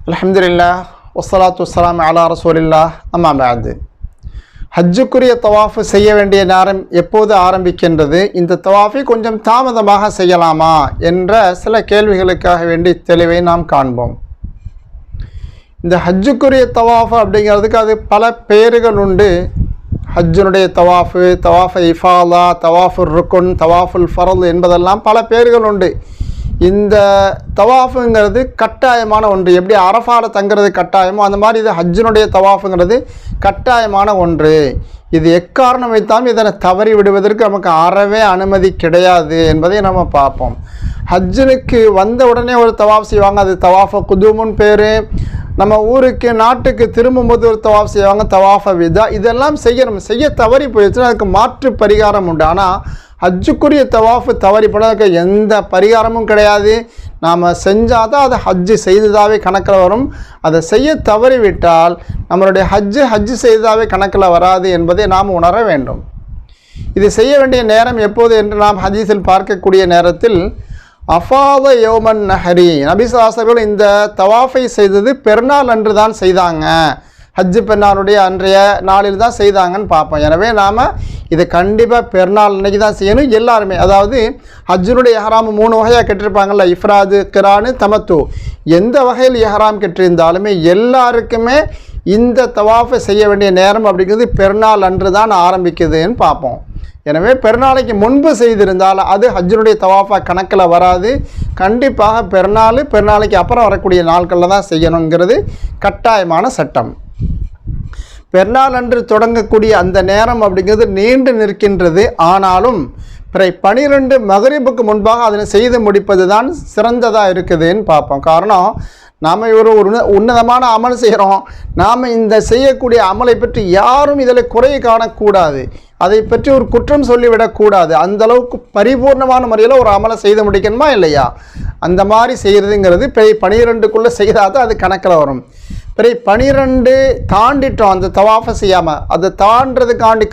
அல்ஹம்துலில்லாஹ் வஸ்ஸலாத்து வஸ்ஸலாமு அலா ரசூலில்லாஹ் அம்மா பஅது. ஹஜ்ஜுக்குரிய தவாஃபு செய்ய வேண்டிய நேரம் எப்போது ஆரம்பிக்கின்றது, இந்த தவாஃபை கொஞ்சம் தாமதமாக செய்யலாமா என்ற சில கேள்விகளுக்காக வேண்டி தெளிவை நாம் காண்போம். இந்த ஹஜ்ஜுக்குரிய தவாஃபு அப்படிங்கிறதுக்கு அது பல பெயர்கள் உண்டு. ஹஜ்ஜுனுடைய தவாஃபு, தவாஃபு இஃபாலா, தவாஃபுல் ருக்குன், தவாஃபுல் ஃபரல் என்பதெல்லாம் பல பெயர்கள் உண்டு. இந்த தவாஃபுங்கிறது கட்டாயமான ஒன்று. எப்படி அரஃபாவில் தங்கிறது கட்டாயமோ அந்த மாதிரி இது ஹஜ்ஜினுடைய தவாஃபுங்கிறது கட்டாயமான ஒன்று. இது எக்காரணம் வைத்தாலும் இதனை தவறி விடுவதற்கு நமக்கு அறவே அனுமதி கிடையாது என்பதை நம்ம பார்ப்போம். ஹஜ்ஜுனுக்கு வந்த உடனே ஒரு தவாஃப் செய்வாங்க, அது தவாஃப குதுமுன்னு பேர். நம்ம ஊருக்கு நாட்டுக்கு திரும்பும்போது ஒரு தவாஃப் செய்வாங்க, தவாஃப விதா. இதெல்லாம் செய்யணும். செய்ய தவறி போயிடுச்சுன்னா அதுக்கு மாற்று பரிகாரம் உண்டு. ஆனால் ஹஜ்ஜுக்குரிய தவாஃபு தவறி போனதுக்கு எந்த பரிகாரமும் கிடையாது. நாம் செஞ்சால் தான் அது ஹஜ்ஜு செய்ததாகவே கணக்கில் வரும். அதை செய்ய தவறிவிட்டால் நம்மளுடைய ஹஜ்ஜு செய்ததாகவே கணக்கில் வராது என்பதை நாம் உணர வேண்டும். இது செய்ய வேண்டிய நேரம் எப்போது என்று நாம் ஹதீஸில் பார்க்கக்கூடிய நேரத்தில் அஃபாத யௌமன் நஹரி, நபி ஸல்லல்லாஹு இந்த தவாஃபை செய்தது பெருநாள் அன்று தான் செய்தாங்க. ஹஜ்ஜு பெருநாளுடைய அன்றைய நாளில் தான் செய்தாங்கன்னு பார்ப்போம். எனவே நாம் இதை கண்டிப்பாக பெருநாள் அன்றைக்கி தான் செய்யணும் எல்லாருமே. அதாவது ஹஜ்ஜுனுடைய எஹ்ராம் 3 வகையாக கட்டிருப்பாங்கள்ல, இஃப்ராது, கிரானு, தமத்து. எந்த வகையில் எஹ்ராம் கட்டிருந்தாலுமே எல்லாருக்குமே இந்த தவாஃபை செய்ய வேண்டிய நேரம் அப்படிங்கிறது பெருநாள் அன்று தான் ஆரம்பிக்குதுன்னு பார்ப்போம். எனவே பெருநாளைக்கு முன்பு செய்திருந்தால் அது ஹஜ்ஜுனுடைய தவாஃபா கணக்கில் வராது. கண்டிப்பாக பெருநாளைக்கு அப்புறம் வரக்கூடிய நாட்களில் தான் செய்யணுங்கிறது கட்டாயமான சட்டம். பெருநாள் அன்று தொடங்கக்கூடிய அந்த நேரம் அப்படிங்கிறது நீண்டு நிற்கின்றது. ஆனாலும் பிறை 12 மகரிபுக்கு முன்பாக அதனை செய்து முடிப்பது தான் சிறந்ததாக இருக்குதுன்னு பார்ப்போம். காரணம், நாம் ஒரு உன்னதமான அமல் செய்கிறோம். நாம் இந்த செய்யக்கூடிய அமலை பற்றி யாரும் இதில் குறை காணக்கூடாது, அதை பற்றி ஒரு குற்றம் சொல்லிவிடக்கூடாது. அந்த அளவுக்கு பரிபூர்ணமான முறையில் ஒரு அமலை செய்து முடிக்கணுமா இல்லையா? அந்த மாதிரி செய்கிறதுங்கிறது பிறை 12க்குள்ளே செய்தால் தான் அது கணக்கில் வரும். பிறை 12 தாண்டிட்டோம் அந்த தவாஃபை செய்யாமல், அதை தாண்டதுக்காண்டி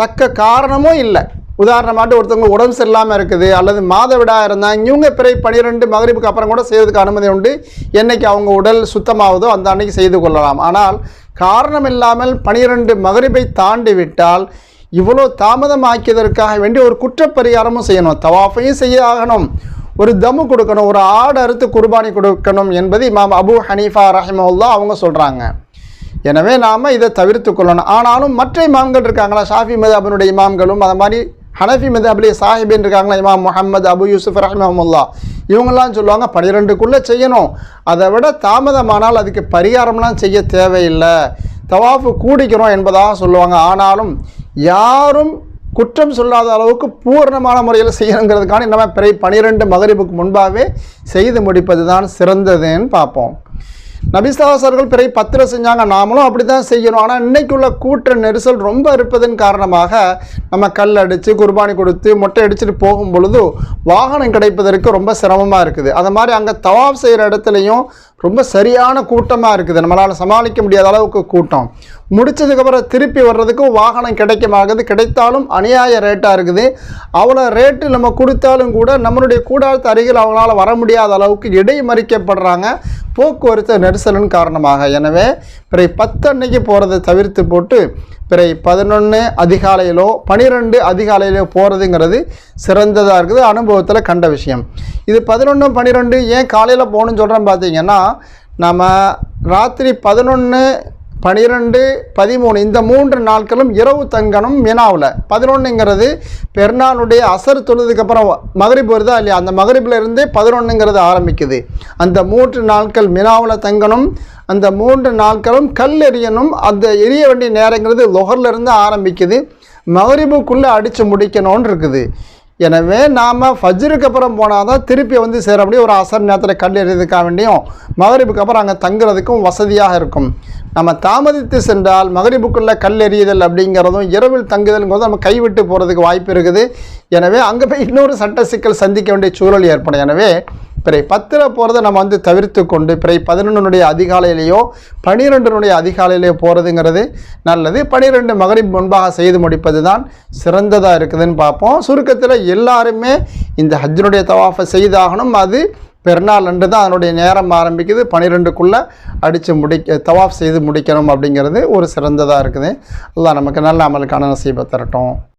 தக்க காரணமும் இல்லை. உதாரணமாட்டு ஒருத்தவங்க உடம்பு சரியில்லாமல் இருக்குது அல்லது மாதவிடாக இருந்தாங்க, இவங்க பிறை 12 மகரிபுக்கு அப்புறம் கூட செய்வதற்கு அனுமதி உண்டு. என்றைக்கு அவங்க உடல் சுத்தமாகுதோ அந்த அன்னைக்கு செய்து கொள்ளலாம். ஆனால் காரணம் இல்லாமல் 12 மகரிபை தாண்டி விட்டால் இவ்வளோ தாமதமாக்கியதற்காக வேண்டி ஒரு குற்றப்பரிகாரமும் செய்யணும். தவாஃபையும் செய்ய ஆகணும், ஒரு தம்மு கொடுக்கணும், ஒரு ஆடு அறுத்து குர்பானி கொடுக்கணும் என்பது இமாம் அபு ஹனீஃபா ரஹிமஹுல்லாஹ் அவங்க சொல்கிறாங்க. எனவே நாம் இதை தவிர்த்து கொள்ளணும். ஆனாலும் மற்ற இமாம்கள் இருக்காங்களா, ஷாஃபி மذஹபினுடைய இமாம்களும், அது மாதிரி ஹனஃபி மذஹபிலே சாஹிபின் இருக்காங்களா, இமாம் முஹம்மது அபு யூசுஃப் ரஹிமஹுல்லாஹ், இவங்கெல்லாம் சொல்லுவாங்க 12க்குள்ளே செய்யணும். அதை விட தாமதமானால் அதுக்கு பரிகாரம்லாம் செய்ய தேவையில்லை, தவாஃபு கூடிக்கிறோம் என்பதாக சொல்லுவாங்க. ஆனாலும் யாரும் குற்றம் சொல்லாத அளவுக்கு பூர்ணமான முறையில் செய்யணுங்கிறதுக்கான நம்ம பிறை 12 மகரிபுக்கு முன்பாகவே செய்து முடிப்பது தான் சிறந்ததுன்னு பார்ப்போம். நபி ஸல்லல்லாஹு அலைஹி பிறை 10 செஞ்சாங்க, நாமளும் அப்படி தான் செய்யணும். ஆனால் இன்றைக்குள்ள கூட்ட நெரிசல் ரொம்ப இருப்பதன் காரணமாக நம்ம கல் அடித்து குர்பானி கொடுத்து மொட்டை அடிச்சுட்டு போகும் பொழுது வாகனம் கிடைப்பதற்கு ரொம்ப சிரமமாக இருக்குது. அது மாதிரி அங்கே தவாஃப் செய்கிற இடத்துலையும் ரொம்ப சரியான கூட்டமாக இருக்குது, நம்மளால் சமாளிக்க முடியாத அளவுக்கு கூட்டம். முடித்ததுக்கப்புறம் திருப்பி வர்றதுக்கும் வாகனம் கிடைக்கமாகுது, கிடைத்தாலும் அநியாய ரேட்டாக இருக்குது. அவ்வளோ ரேட்டு நம்ம கொடுத்தாலும் கூட நம்மளுடைய கூடாரத்து அருகில் அவங்களால வர முடியாத அளவுக்கு இடைமறிக்கப்படுறாங்க போக்குவரத்து நெரிசலின் காரணமாக. எனவே பிறை 10 அன்னைக்கு போகிறத தவிர்த்து போட்டு பிறை 11 அதிகாலையிலோ 12 அதிகாலையிலோ போகிறதுங்கிறது சிறந்ததாக இருக்குது, அனுபவத்தில் கண்ட விஷயம். இது 11 12 ஏன் காலையில் போகணுன்னு சொல்கிறோம் பார்த்தீங்கன்னா, நம்ம ராத்திரி 11 12 13 இந்த 3 நாட்களும் இரவு தங்கணும் மினாவில். 11ங்கிறது பெருநாளுடைய அசர் தொழுதுக்கப்புறம் மகரிப் வருதா இல்லையா, அந்த மகரிப்பில் இருந்தே 11ங்கிறது ஆரம்பிக்குது. அந்த 3 நாட்கள் மினாவில் தங்கணும், அந்த 3 நாட்களும் கல் எறியணும். அந்த எரிய வேண்டிய நேரங்கிறது லொஹர்லேருந்து ஆரம்பிக்குது, மகரிபுக்குள்ளே அடித்து முடிக்கணும்னு இருக்குது. எனவே நாம் ஃபஜ்ருக்கு அப்புறம் போனால் தான் திருப்பி வந்து சேர முடியும். ஒரு அசர் நேரத்தில் கல் எறியதுக்காக வேண்டியும் மகரிபுக்கு அப்புறம் அங்கே தங்குறதுக்கும் வசதியாக இருக்கும். நம்ம தாமதித்து சென்றால் மகரிபுக்குள்ளே கல் எறியுதல் அப்படிங்கிறதும் இரவில் தங்குதல்ங்கிறதும் நம்ம கைவிட்டு போகிறதுக்கு வாய்ப்பு இருக்குது. எனவே அங்கே போய் இன்னொரு சட்ட சிக்கல் சந்திக்க வேண்டிய சூழல் ஏற்படும். எனவே பிறை 10 போகிறத நம்ம வந்து தவிர்த்து கொண்டு பிறை 11 அதிகாலையிலேயோ 12 அதிகாலையிலேயோ போகிறதுங்கிறது நல்லது. 12 மகரிப் முன்பாக செய்து முடிப்பது தான் சிறந்ததாக இருக்குதுன்னு பார்ப்போம். சுருக்கத்தில் எல்லாருமே இந்த ஹஜ்ஜுனுடைய தவாஃபை செய்தாகணும். அது பெருநாள் அன்று தான் அதனுடைய நேரம் ஆரம்பிக்குது. 12க்குள்ளே அடித்து தவாஃப் செய்து முடிக்கணும் அப்படிங்கிறது ஒரு சிறந்ததாக இருக்குது. அல்லாஹ் நமக்கு நல்ல அமலுக்கான நசீபை தரட்டும்.